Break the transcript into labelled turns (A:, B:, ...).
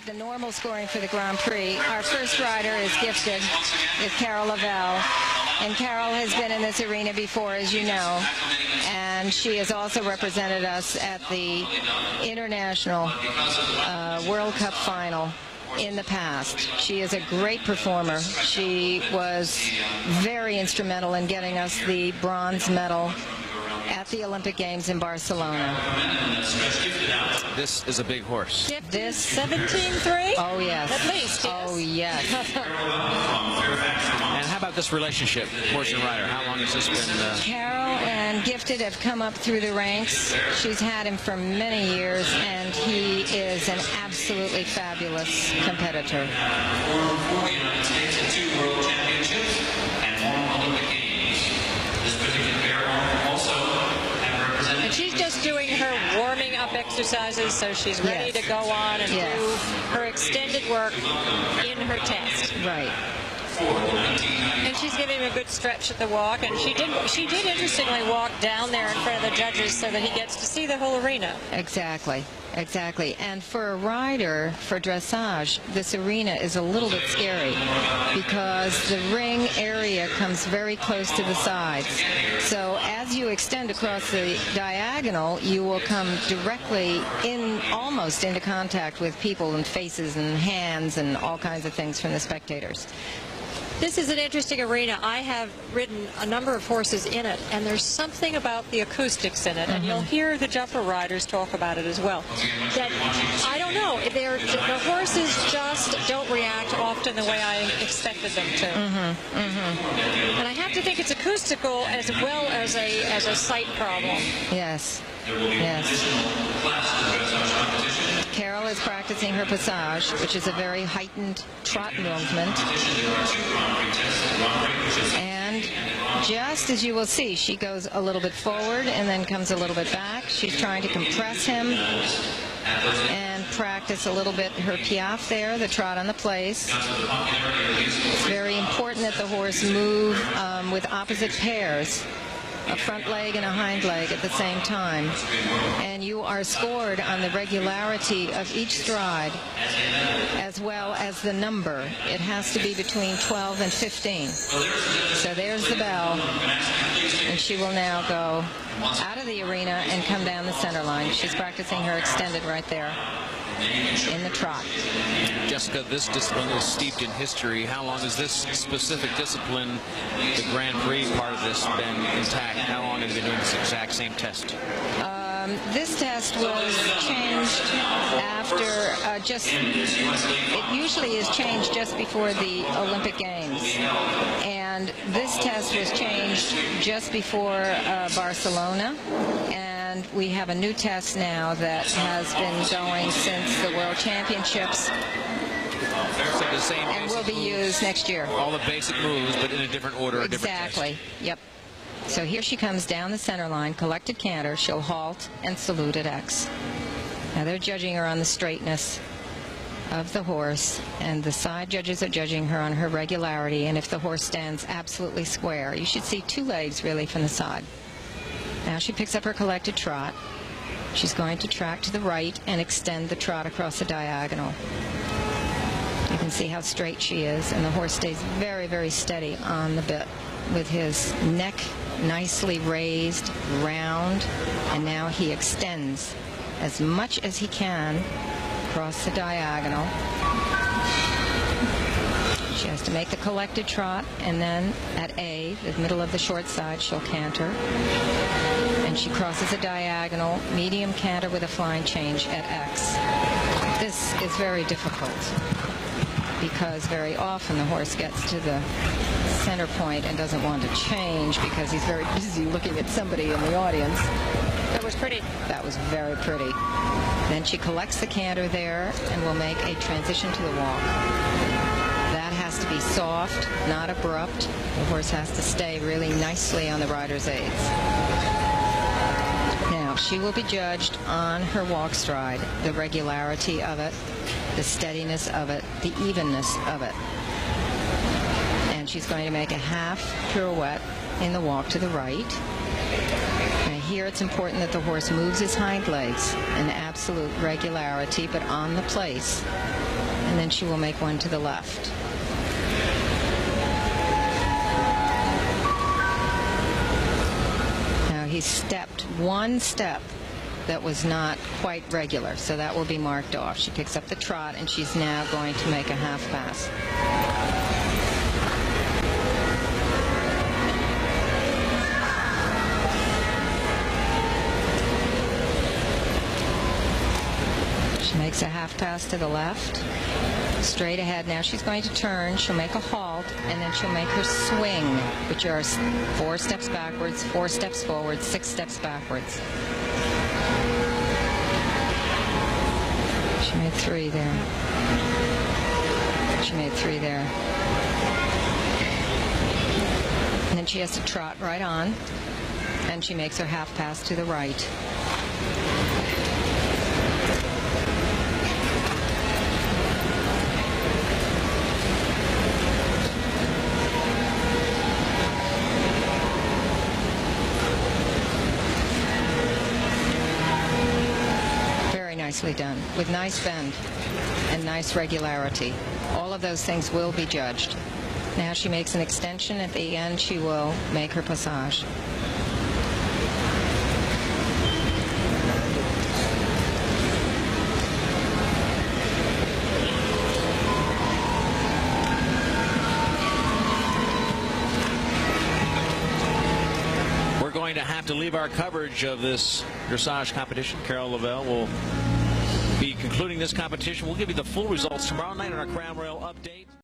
A: the normal scoring for the Grand Prix. Our first rider is gifted, is Carol Lavell. And Carol has been in this arena before, as you know. And she has also represented us at the International World Cup final in the past. She is a great performer. She was very instrumental in getting us the bronze medal at the Olympic Games in Barcelona.
B: This is a big horse.
A: This
C: 17-3?
A: Oh, yes.
C: At least, yes.
A: Oh, yes.
B: And how about this relationship, horse and rider? How long has this been?
A: Carol and Gifted have come up through the ranks. She's had him for many years, and he is an absolutely fabulous competitor.
D: Two world championships and 1 Olympic Games. This particular pair also have represented.
C: And she's just doing her warming up exercises, so she's ready to go on and do her extended work in her test.
A: Right.
C: And she's giving him a good stretch at the walk, and she did interestingly walk down there in front of the judges so that he gets to see the whole arena.
A: Exactly. Exactly. And for a rider, for dressage, this arena is a little bit scary because the ring area comes very close to the sides. So as you extend across the diagonal, you will come directly in, almost into contact with people and faces and hands and all kinds of things from the spectators.
C: This is an interesting arena. I have ridden a number of horses in it, and there's something about the acoustics in it, and you'll hear the jumper riders talk about it as well. That, I don't know, the horses just don't react often the way I expected them to. And I have to think it's acoustical as well as a sight problem.
A: Yes. Yes. Carol is practicing her passage, which is a very heightened trot movement. And just as you will see, she goes a little bit forward and then comes a little bit back. She's trying to compress him and practice a little bit her piaffe there, the trot on the place. It's very important that the horse move with opposite pairs, a front leg and a hind leg at the same time. And you are scored on the regularity of each stride as well as the number. It has to be between 12 and 15. So there's the bell, and she will now go out of the arena and come down the center line. She's practicing her extended right there in the trot.
B: Jessica, this discipline is steeped in history. How long has this specific discipline, the Grand Prix part of this, been intact? How long have you been doing this exact same test?
A: This test was changed after it usually is changed just before the Olympic Games. And this test was changed just before Barcelona. And we have a new test now that has been going since the World Championships.
B: So the same
A: and will be used next year.
B: All the basic moves, but in a different order.
A: Exactly. Yep. So here she comes down the center line, collected canter. She'll halt and salute at X. Now they're judging her on the straightness of the horse, and the side judges are judging her on her regularity and if the horse stands absolutely square. You should see 2 legs really from the side. Now she picks up her collected trot. She's going to track to the right and extend the trot across the diagonal. You can see how straight she is, and the horse stays very, very steady on the bit with his neck nicely raised, round, and now he extends as much as he can across the diagonal. She has to make the collected trot, and then at A, the middle of the short side, she'll canter. And she crosses a diagonal, medium canter with a flying change at X. This is very difficult because very often the horse gets to the center point and doesn't want to change because he's very busy looking at somebody in the audience.
C: That was pretty.
A: That was very pretty. Then she collects the canter there and will make a transition to the walk. That has to be soft, not abrupt. The horse has to stay really nicely on the rider's aids. Now, she will be judged on her walk stride, the regularity of it, the steadiness of it, the evenness of it. And she's going to make a half pirouette in the walk to the right. Now here it's important that the horse moves his hind legs in absolute regularity, but on the place. And then she will make one to the left. Now he stepped one step that was not quite regular, so that will be marked off. She picks up the trot, and she's now going to make a half pass. She makes a half pass to the left, straight ahead. Now she's going to turn. She'll make a halt, and then she'll make her swing, which are 4 steps backwards, 4 steps forward, 6 steps backwards. She made 3 there. She made 3 there. And then she has to trot right on, and she makes her half pass to the right. Nicely done, with nice bend and nice regularity. All of those things will be judged. Now she makes an extension. At the end, she will make her passage.
B: We're going to have to leave our coverage of this dressage competition. Carol Lavell will be concluding this competition. We'll give you the full results tomorrow night on our Crown Royal Update.